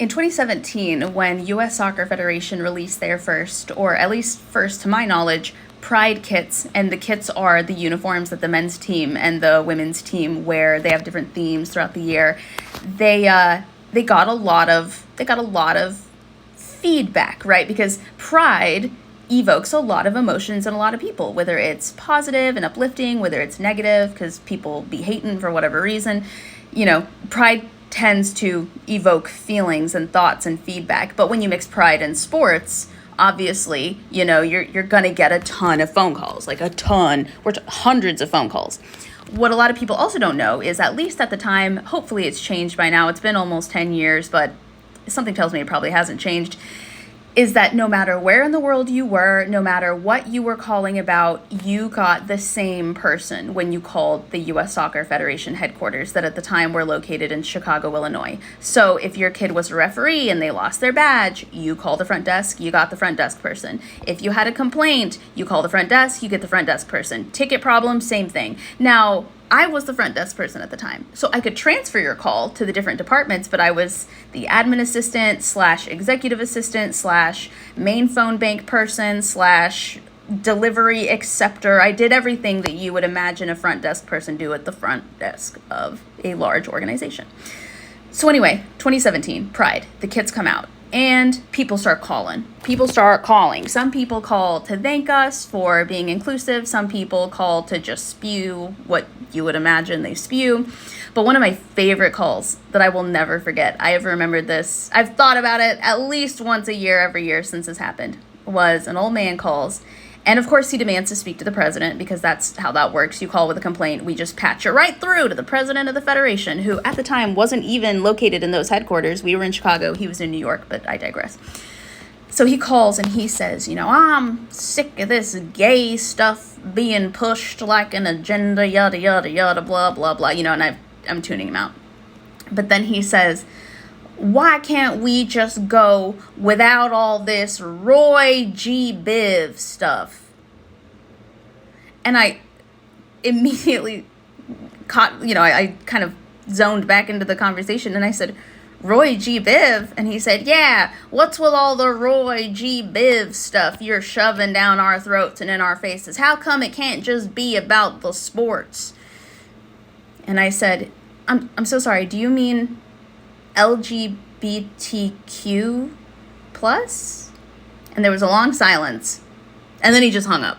In 2017, when U.S. Soccer Federation released their first, or at least first to my knowledge, Pride kits, and the kits are the uniforms that the men's team and the women's team wear. They have different themes throughout the year. They got a lot of feedback, right? Because Pride evokes a lot of emotions in a lot of people, whether it's positive and uplifting, whether it's negative because people be hating for whatever reason. Pride tends to evoke feelings and thoughts and feedback. But when you mix pride and sports, obviously, you're going to get a ton of phone calls, like a ton, hundreds of phone calls. What a lot of people also don't know is, at least at the time, hopefully it's changed by now. It's been almost 10 years, but something tells me it probably hasn't changed, is that no matter where in the world you were, no matter what you were calling about, you got the same person when you called the U.S. Soccer Federation headquarters that at the time were located in Chicago, Illinois. So if your kid was a referee and they lost their badge, you call the front desk, you got the front desk person. If you had a complaint, you call the front desk, you get the front desk person. Ticket problem, same thing. Now, I was the front desk person at the time, so I could transfer your call to the different departments, but I was the admin assistant / executive assistant / main phone bank person / delivery acceptor. I did everything that you would imagine a front desk person do at the front desk of a large organization. So anyway, 2017, Pride, the kits come out. And people start calling. Some people call to thank us for being inclusive. Some people call to just spew what you would imagine they spew. But one of my favorite calls that I will never forget, I have remembered this, I've thought about it at least once a year, every year since this happened, was an old man calls. And of course, he demands to speak to the president, because that's how that works. You call with a complaint, we just patch you right through to the president of the federation, who at the time wasn't even located in those headquarters. We were in Chicago, he was in New York, but I digress. So he calls and he says, I'm sick of this gay stuff being pushed like an agenda, yada, yada, yada, blah, blah, blah, and I'm tuning him out. But then he says, why can't we just go without all this Roy G. Biv stuff? And I immediately caught, I kind of zoned back into the conversation and I said, Roy G. Biv? And he said, yeah, what's with all the Roy G. Biv stuff you're shoving down our throats and in our faces? How come it can't just be about the sports? And I said, I'm so sorry, do you mean LGBTQ plus? And there was a long silence, and then he just hung up.